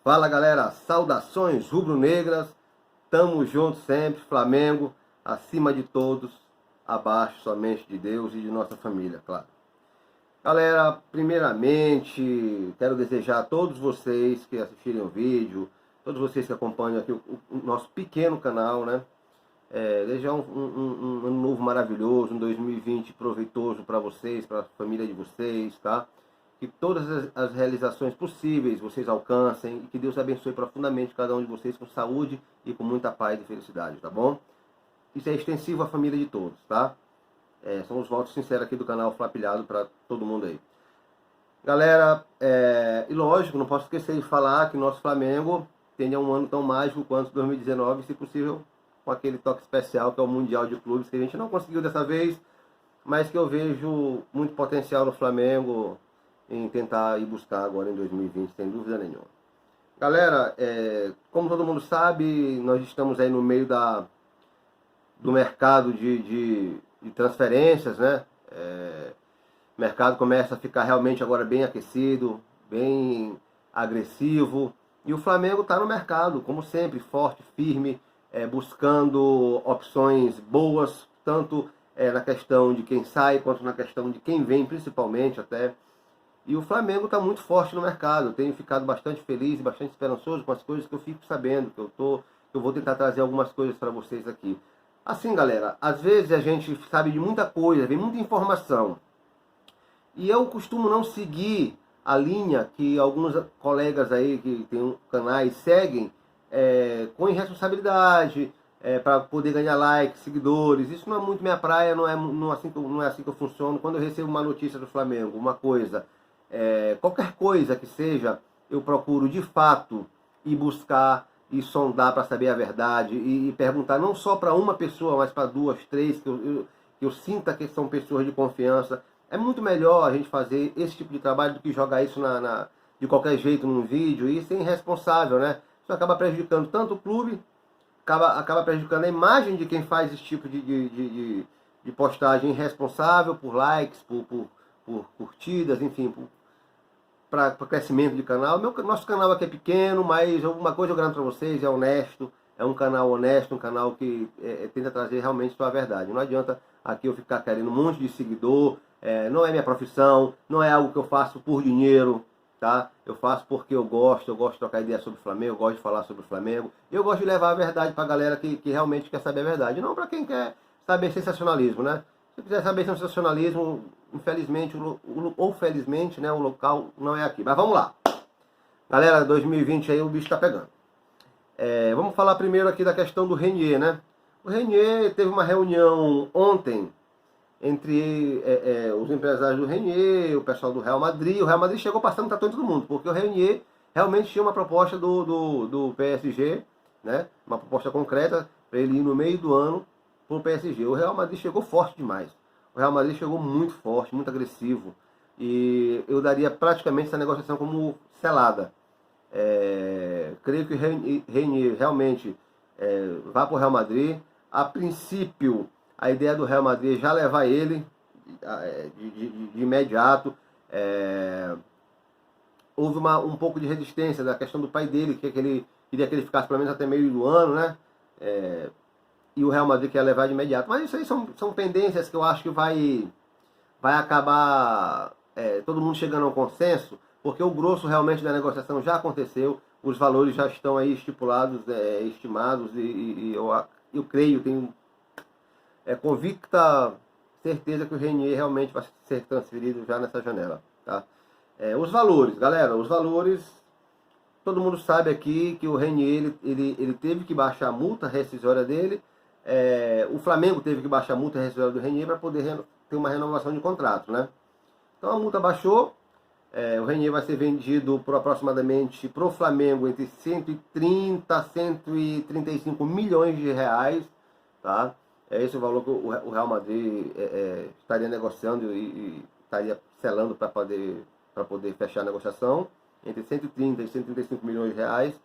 Fala galera, saudações rubro-negras, tamo junto sempre, Flamengo, acima de todos, abaixo somente de Deus e de nossa família, claro. Galera, primeiramente, quero desejar a todos vocês que assistirem o vídeo, todos vocês que acompanham aqui o nosso pequeno canal, né? Desejar um ano novo maravilhoso, um 2020 proveitoso para vocês, para a família de vocês, tá? Que todas as realizações possíveis vocês alcancem e que Deus abençoe profundamente cada um de vocês com saúde e com muita paz e felicidade, tá bom? Isso é extensivo à família de todos, tá? São os votos sinceros aqui do canal Flapilhado para todo mundo aí. Galera, e lógico, não posso esquecer de falar que nosso Flamengo tenha um ano tão mágico quanto 2019, se possível, com aquele toque especial que é o Mundial de Clubes, que a gente não conseguiu dessa vez, mas que eu vejo muito potencial no Flamengo em tentar ir buscar agora em 2020, sem dúvida nenhuma. Galera, como todo mundo sabe, nós estamos aí no meio do mercado de transferências, né? O mercado começa a ficar realmente agora bem aquecido, bem agressivo, e o Flamengo está no mercado, como sempre, forte, firme, buscando opções boas, tanto na questão de quem sai, quanto na questão de quem vem, principalmente até. E o Flamengo está muito forte no mercado. Eu tenho ficado bastante feliz e bastante esperançoso com as coisas que eu fico sabendo, que eu vou tentar trazer algumas coisas para vocês aqui. Assim, galera, às vezes a gente sabe de muita coisa, vem muita informação. E eu costumo não seguir a linha que alguns colegas aí que tem canais seguem com irresponsabilidade, para poder ganhar likes, seguidores. Isso não é muito minha praia, não é assim que eu funciono. Quando eu recebo uma notícia do Flamengo, uma coisa, qualquer coisa que seja, eu procuro de fato ir buscar e sondar para saber a verdade e perguntar não só para uma pessoa, mas para duas, três, que eu sinta que são pessoas de confiança. É muito melhor a gente fazer esse tipo de trabalho do que jogar isso de qualquer jeito num vídeo e ser irresponsável, né? Isso acaba prejudicando tanto o clube, acaba prejudicando a imagem de quem faz esse tipo de postagem irresponsável, por likes, por curtidas, enfim, para crescimento de canal. Nosso canal aqui é pequeno, mas uma coisa eu garanto para vocês, é honesto, é um canal honesto, um canal que tenta trazer realmente sua verdade. Não adianta aqui eu ficar querendo um monte de seguidor, não é minha profissão, não é algo que eu faço por dinheiro, tá? Eu faço porque eu gosto de trocar ideia sobre o Flamengo, eu gosto de falar sobre o Flamengo, eu gosto de levar a verdade para a galera que realmente quer saber a verdade, não para quem quer saber sensacionalismo, né? Se quiser saber sensacionalismo, infelizmente ou felizmente, né, o local não é aqui. Mas vamos lá. Galera, 2020 aí o bicho tá pegando. Vamos falar primeiro aqui da questão do Renier, né? O Renier teve uma reunião ontem entre os empresários do Renier, o pessoal do Real Madrid. O Real Madrid chegou passando para todo mundo, porque o Renier realmente tinha uma proposta do PSG, né? Uma proposta concreta para ele ir no meio do ano para o PSG. O Real Madrid chegou forte demais. O Real Madrid chegou muito forte, muito agressivo. E eu daria praticamente essa negociação como selada. Creio que o Renier realmente vá para o Real Madrid. A princípio, a ideia do Real Madrid é já levar ele de imediato. Houve um pouco de resistência da questão do pai dele, que ele queria que ele ficasse pelo menos até meio do ano, né? E o Real Madrid quer levar de imediato. Mas isso aí são tendências que eu acho que vai acabar todo mundo chegando a um consenso, porque o grosso realmente da negociação já aconteceu, os valores já estão aí estipulados, estimados, e eu creio, tenho convicta certeza que o Renier realmente vai ser transferido já nessa janela, tá? Os valores, galera, todo mundo sabe aqui que o Renier ele teve que baixar a multa rescisória dele. O Flamengo teve que baixar a multa rescisória do Renier para poder ter uma renovação de contrato, né? Então a multa baixou, o Renier vai ser vendido por aproximadamente para o Flamengo entre 130 a 135 milhões de reais, tá? Esse é o valor que o Real Madrid estaria negociando e estaria selando para poder fechar a negociação, entre 130 e 135 milhões de reais.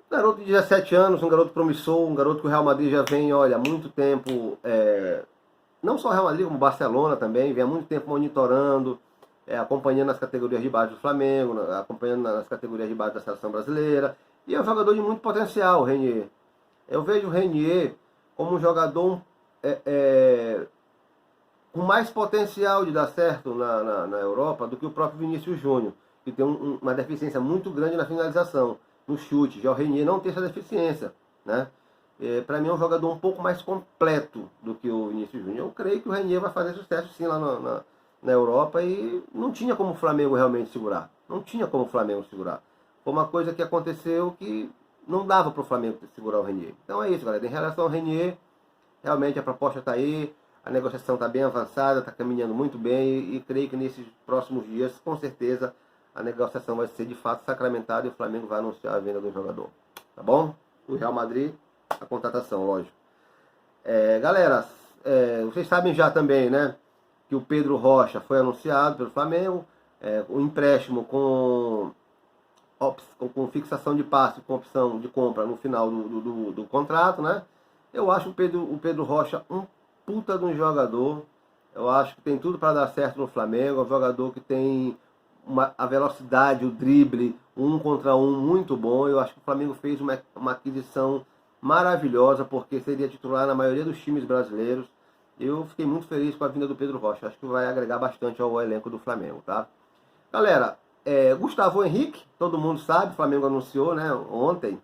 Um garoto de 17 anos, um garoto promissor, um garoto que o Real Madrid já vem, olha, há muito tempo, não só o Real Madrid, como o Barcelona também, vem há muito tempo monitorando, acompanhando as categorias de base do Flamengo, acompanhando nas categorias de base da seleção brasileira. E é um jogador de muito potencial, o Renier. Eu vejo o Renier como um jogador com mais potencial de dar certo na Europa do que o próprio Vinícius Júnior, que tem uma deficiência muito grande na finalização, no chute. Já o Renier não tem essa deficiência, né? Para mim é um jogador um pouco mais completo do que o Vinícius Júnior. Eu creio que o Renier vai fazer sucesso sim lá na Europa, e não tinha como o Flamengo realmente segurar. Não tinha como o Flamengo segurar. Foi uma coisa que aconteceu que não dava para o Flamengo segurar o Renier. Então é isso, galera. Em relação ao Renier, realmente a proposta está aí, a negociação está bem avançada, está caminhando muito bem, e creio que nesses próximos dias, com certeza, a negociação vai ser de fato sacramentada e o Flamengo vai anunciar a venda do jogador. Tá bom? O Real Madrid, a contratação, lógico. Galera, vocês sabem já também, né, que o Pedro Rocha foi anunciado pelo Flamengo, o empréstimo com fixação de passe, com opção de compra no final do contrato, né? Eu acho o Pedro Rocha um puta de um jogador. Eu acho que tem tudo para dar certo no Flamengo. É um jogador que tem a velocidade, o drible, 1 contra 1 muito bom. Eu acho que o Flamengo fez uma aquisição maravilhosa, porque seria titular na maioria dos times brasileiros. Eu fiquei muito feliz com a vinda do Pedro Rocha. Acho que vai agregar bastante ao elenco do Flamengo, tá? Galera, Gustavo Henrique, todo mundo sabe, o Flamengo anunciou, né, ontem,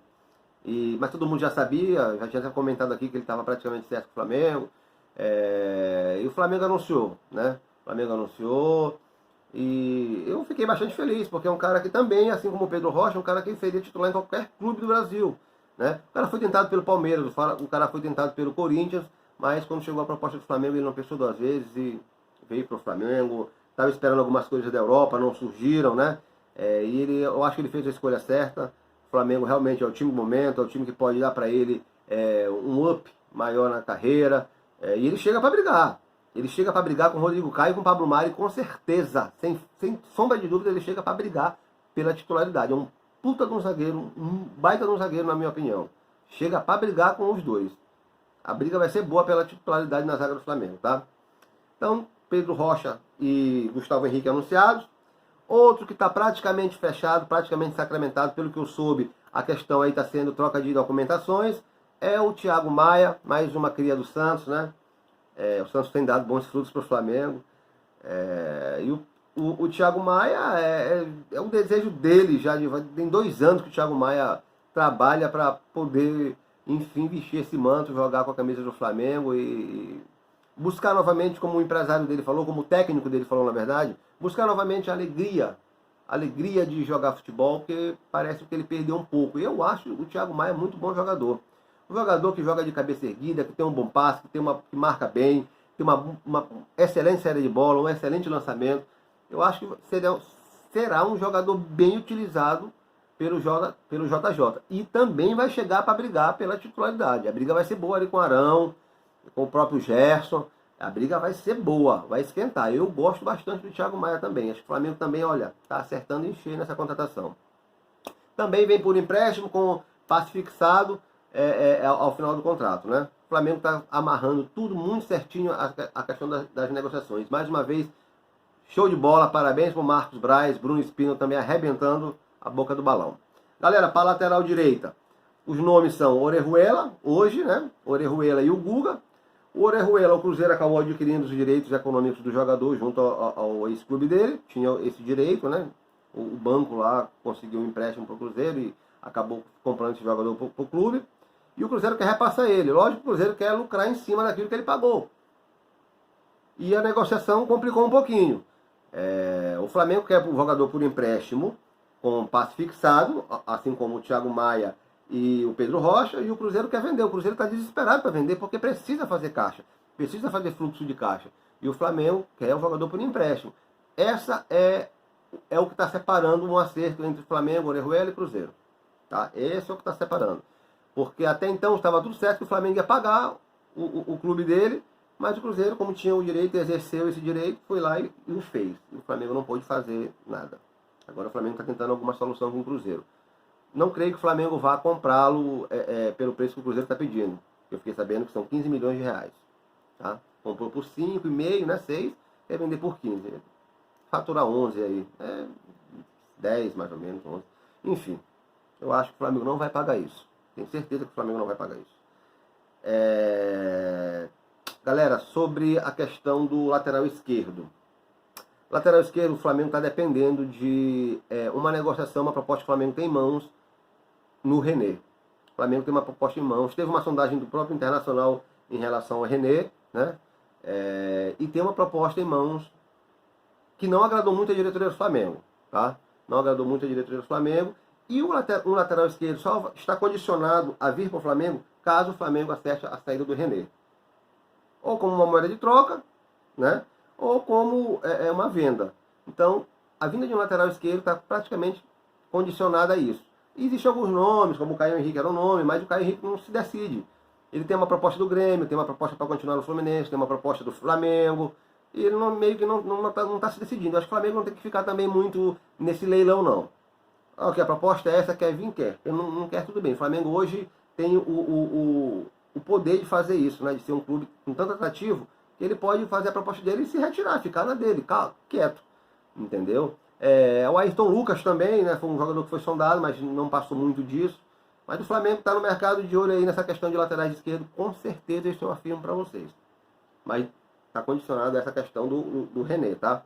mas todo mundo já sabia, já tinha comentado aqui que ele estava praticamente certo com o Flamengo, e o Flamengo anunciou, né, o Flamengo anunciou, e eu fiquei bastante feliz, porque é um cara que também, assim como o Pedro Rocha, é um cara que seria titular em qualquer clube do Brasil, né. O cara foi tentado pelo Palmeiras, o cara foi tentado pelo Corinthians, mas quando chegou a proposta do Flamengo ele não pensou 2 vezes e veio para o Flamengo. Estava esperando algumas coisas da Europa, não surgiram, né? Eu acho que ele fez a escolha certa. O Flamengo realmente é o time do momento, é o time que pode dar para ele um up maior na carreira. E ele chega para brigar. Ele chega para brigar com o Rodrigo Caio e com o Pablo Mari, com certeza. Sem sombra de dúvida, ele chega para brigar pela titularidade. É um puta de um zagueiro, um baita de um zagueiro, na minha opinião. Chega para brigar com os dois. A briga vai ser boa pela titularidade na zaga do Flamengo, tá? Então, Pedro Rocha e Gustavo Henrique anunciados. Outro que está praticamente fechado, praticamente sacramentado, pelo que eu soube, a questão aí está sendo troca de documentações, é o Thiago Maia, mais uma cria do Santos, né? O Santos tem dado bons frutos para o Flamengo. E o Thiago Maia é um desejo dele, já tem 2 anos que o Thiago Maia trabalha para poder, enfim, vestir esse manto, jogar com a camisa do Flamengo e buscar novamente, como o empresário dele falou, como o técnico dele falou, na verdade, buscar novamente a alegria de jogar futebol, porque parece que ele perdeu um pouco. E eu acho o Thiago Maia muito bom jogador. Um jogador que joga de cabeça erguida, que tem um bom passe, que marca bem, tem uma excelente série de bola, um excelente lançamento. Eu acho que será um jogador bem utilizado pelo JJ. E também vai chegar para brigar pela titularidade. A briga vai ser boa ali com o Arão, com o próprio Gerson. A briga vai ser boa, vai esquentar. Eu gosto bastante do Thiago Maia também. Acho que o Flamengo também, olha, está acertando em cheio nessa contratação. Também vem por empréstimo com passe fixado ao final do contrato, né? O Flamengo está amarrando tudo muito certinho, a questão das negociações. Mais uma vez, show de bola, parabéns para o Marcos Braz, Bruno Espino também arrebentando a boca do balão. Galera, para a lateral direita, os nomes são Orejuela, hoje, né? Orejuela e o Guga. O Orejuela, o Cruzeiro acabou adquirindo os direitos econômicos do jogador junto ao ex-clube dele, tinha esse direito, né? O banco lá conseguiu um empréstimo para o Cruzeiro e acabou comprando esse jogador para o clube. E o Cruzeiro quer repassar ele. Lógico que o Cruzeiro quer lucrar em cima daquilo que ele pagou. E a negociação complicou um pouquinho. O Flamengo quer o jogador por empréstimo, com passe fixado, assim como o Thiago Maia e o Pedro Rocha, e o Cruzeiro quer vender. O Cruzeiro está desesperado para vender porque precisa fazer caixa, precisa fazer fluxo de caixa. E o Flamengo quer o jogador por empréstimo. Essa é o que está separando um acerto entre Flamengo, Orejuela e Cruzeiro. Tá? Esse é o que está separando. Porque até então estava tudo certo que o Flamengo ia pagar o clube dele, mas o Cruzeiro, como tinha o direito, exerceu esse direito, foi lá e o fez. E o Flamengo não pôde fazer nada. Agora o Flamengo está tentando alguma solução com o Cruzeiro. Não creio que o Flamengo vá comprá-lo pelo preço que o Cruzeiro está pedindo. Eu fiquei sabendo que são 15 milhões de reais. Tá? Comprou por 5,5, né, 6, quer vender por 15. faturar 11 aí. 10 mais ou menos, 11. Enfim, eu acho que o Flamengo não vai pagar isso. Tenho certeza que o Flamengo não vai pagar isso. Galera, sobre a questão do lateral esquerdo. Lateral esquerdo, o Flamengo está dependendo de uma negociação, uma proposta que o Flamengo tem em mãos no René. O Flamengo tem uma proposta em mãos. Teve uma sondagem do próprio Internacional em relação ao René, né? E tem uma proposta em mãos que não agradou muito a diretoria do Flamengo, tá? Não agradou muito a diretoria do Flamengo. E um lateral esquerdo só está condicionado a vir para o Flamengo caso o Flamengo acerte a saída do René. Ou como uma moeda de troca, né? Ou como uma venda. Então, a vinda de um lateral esquerdo está praticamente condicionada a isso. E existem alguns nomes, como o Caio Henrique era um nome, mas o Caio Henrique não se decide. Ele tem uma proposta do Grêmio, tem uma proposta para continuar no Fluminense, tem uma proposta do Flamengo, e ele meio que não está se decidindo. Acho que o Flamengo não tem que ficar também muito nesse leilão, não. Ok, a proposta é essa, quer vir, quer. Eu não quer, tudo bem. O Flamengo hoje tem o poder de fazer isso, né? De ser um clube com tanto atrativo, que ele pode fazer a proposta dele e se retirar, ficar na dele, quieto. Entendeu? O Ayrton Lucas também, né? Foi um jogador que foi sondado, mas não passou muito disso. Mas o Flamengo está no mercado de olho aí nessa questão de laterais de esquerdo, com certeza isso eu afirmo para vocês. Mas está condicionado a essa questão do René, tá?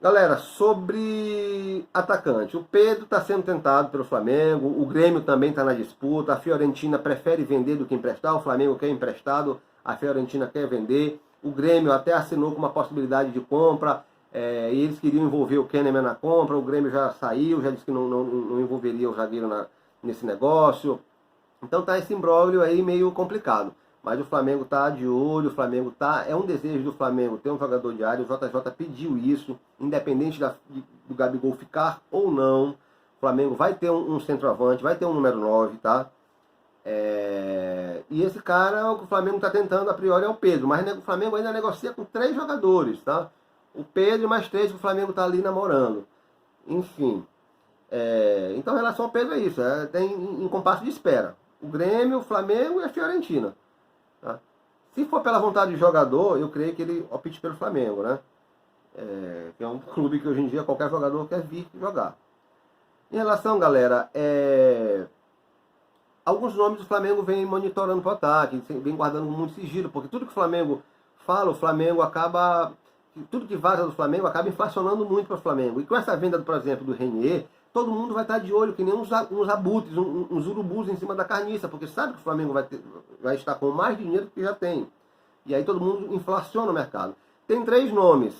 Galera, sobre atacante, o Pedro está sendo tentado pelo Flamengo, o Grêmio também está na disputa, a Fiorentina prefere vender do que emprestar, o Flamengo quer emprestado, a Fiorentina quer vender, o Grêmio até assinou com uma possibilidade de compra, e eles queriam envolver o Kahneman na compra, o Grêmio já saiu, já disse que não envolveria o zagueiro nesse negócio. Então tá esse imbróglio aí meio complicado. Mas o Flamengo tá de olho, o Flamengo é um desejo do Flamengo ter um jogador de área, o JJ pediu isso, independente do Gabigol ficar ou não, o Flamengo vai ter um centroavante, vai ter um número 9, tá? E esse cara, o que o Flamengo está tentando a priori é o Pedro, mas o Flamengo ainda negocia com 3 jogadores, tá? O Pedro e mais 3 que o Flamengo está ali namorando. Enfim. Então, em relação ao Pedro é isso, tem em compasso de espera. O Grêmio, o Flamengo e a Fiorentina. Tá? Se for pela vontade do jogador, eu creio que ele opte pelo Flamengo, né? Que é um clube que hoje em dia qualquer jogador quer vir jogar. Em relação, galera, alguns nomes do Flamengo vem monitorando para o ataque, vem guardando muito sigilo, porque tudo que o Flamengo fala, o Flamengo acaba... Tudo que vaza do Flamengo acaba inflacionando muito para o Flamengo. E com essa venda, por exemplo, do Renier, todo mundo vai estar de olho, que nem uns abutres, uns urubus em cima da carniça, porque sabe que o Flamengo vai estar com mais dinheiro do que já tem. E aí todo mundo inflaciona o mercado. Tem 3 nomes.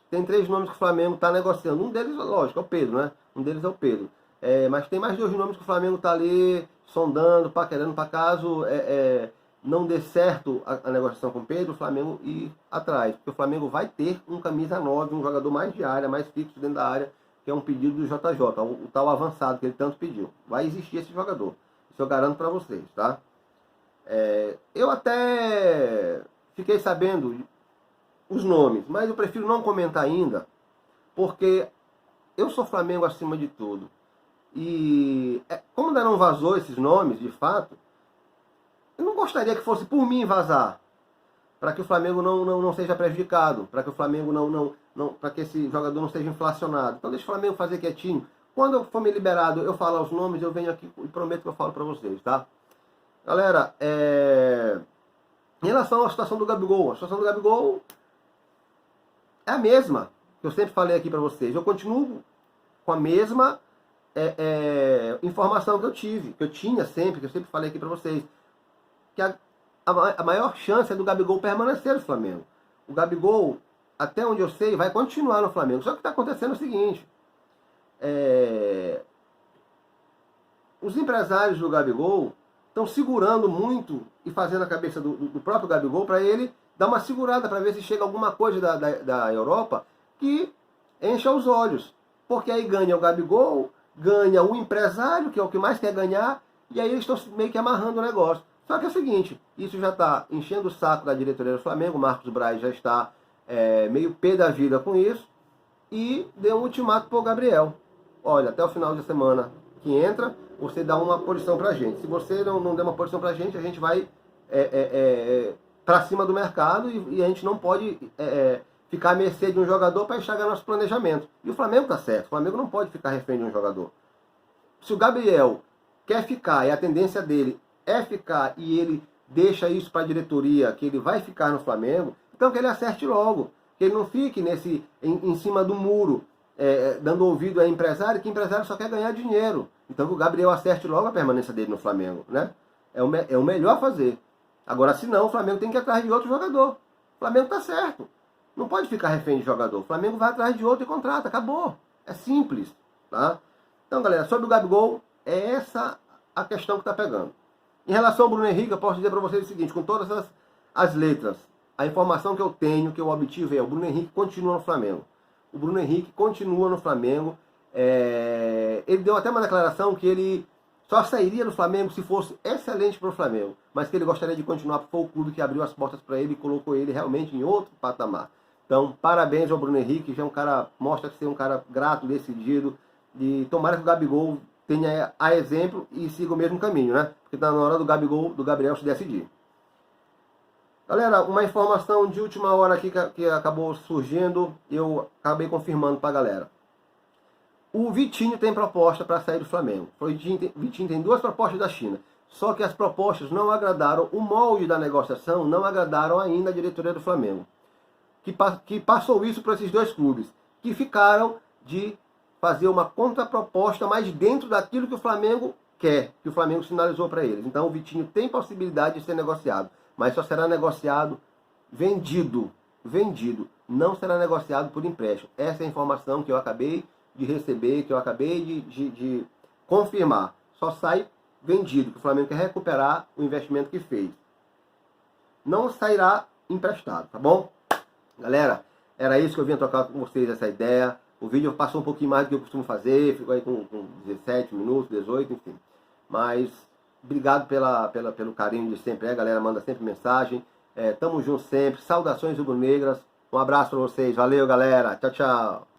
Tem 3 nomes que o Flamengo está negociando. Um deles, lógico, é o Pedro, né? Um deles é o Pedro. Mas tem mais 2 nomes que o Flamengo está ali sondando, paquerando, para caso não dê certo a negociação com o Pedro, o Flamengo ir atrás. Porque o Flamengo vai ter um camisa 9, um jogador mais de área, mais fixo dentro da área, que é um pedido do JJ, o tal avançado que ele tanto pediu. Vai existir esse jogador. Isso eu garanto para vocês, tá? Eu até fiquei sabendo os nomes, mas eu prefiro não comentar ainda, porque eu sou Flamengo acima de tudo. E como ainda não vazou esses nomes, de fato, eu não gostaria que fosse por mim vazar, para que o Flamengo não seja prejudicado, para que o Flamengo para que esse jogador não seja inflacionado. Então deixa o Flamengo fazer quietinho. Quando eu for me liberado, eu falo os nomes, eu venho aqui e prometo que eu falo para vocês, tá? Galera, em relação à situação do Gabigol, a situação do Gabigol é a mesma que eu sempre falei aqui para vocês. Eu continuo com a mesma informação que eu tinha sempre, que eu sempre falei aqui para vocês, que a maior chance é do Gabigol permanecer no Flamengo. O Gabigol, até onde eu sei, vai continuar no Flamengo. Só que está acontecendo o seguinte, os empresários do Gabigol estão segurando muito e fazendo a cabeça do próprio Gabigol para ele dar uma segurada, para ver se chega alguma coisa da Europa que encha os olhos. Porque aí ganha o Gabigol, ganha o empresário, que é o que mais quer ganhar, e aí eles estão meio que amarrando o negócio. Só que é o seguinte, isso já está enchendo o saco da diretoria do Flamengo, o Marcos Braz já está meio pé da vida com isso, e deu um ultimato para o Gabriel. Olha, até o final de semana que entra, você dá uma posição para a gente. Se você não der uma posição para a gente vai para cima do mercado e a gente não pode ficar à mercê de um jogador para estragar nosso planejamento. E o Flamengo tá certo, o Flamengo não pode ficar refém de um jogador. Se o Gabriel quer ficar e a tendência dele é ficar e ele deixa isso para a diretoria, que ele vai ficar no Flamengo, então que ele acerte logo, que ele não fique em cima do muro, dando ouvido a empresário, que empresário só quer ganhar dinheiro. Então que o Gabriel acerte logo a permanência dele no Flamengo, né? É o melhor fazer. Agora, se não, o Flamengo tem que ir atrás de outro jogador. O Flamengo tá certo. Não pode ficar refém de jogador. O Flamengo vai atrás de outro e contrata. Acabou. É simples, tá? Então, galera, sobre o Gabigol, é essa a questão que está pegando. Em relação ao Bruno Henrique, eu posso dizer para vocês o seguinte, com todas as letras, a informação que eu tenho, que eu obtive o Bruno Henrique continua no Flamengo. O Bruno Henrique continua no Flamengo. Ele deu até uma declaração que ele só sairia do Flamengo se fosse excelente para o Flamengo, mas que ele gostaria de continuar porque foi o clube que abriu as portas para ele e colocou ele realmente em outro patamar. Então, parabéns ao Bruno Henrique, já é um cara, mostra ser um cara grato, decidido, e tomara que o Gabigol tenha a exemplo e siga o mesmo caminho, né? Porque está na hora do Gabriel se decidir. Galera, uma informação de última hora aqui que acabou surgindo, eu acabei confirmando para a galera. O Vitinho tem proposta para sair do Flamengo. O Vitinho tem 2 propostas da China. Só que as propostas não agradaram, o molde da negociação não agradaram ainda a diretoria do Flamengo. Que passou isso para esses 2 clubes, que ficaram de fazer uma contraproposta mais dentro daquilo que o Flamengo quer, que o Flamengo sinalizou para eles. Então o Vitinho tem possibilidade de ser negociado, mas só será negociado vendido. Não será negociado por empréstimo. Essa é a informação que eu acabei de receber, que eu acabei de confirmar. Só sai vendido, que o Flamengo quer recuperar o investimento que fez. Não sairá emprestado, tá bom? Galera, era isso que eu vinha tocar com vocês, essa ideia. O vídeo passou um pouquinho mais do que eu costumo fazer, ficou aí com 17 minutos, 18, enfim. Mas obrigado pelo carinho de sempre, a galera manda sempre mensagem. Tamo junto sempre, saudações rubro-negras. Um abraço para vocês, valeu galera, tchau, tchau.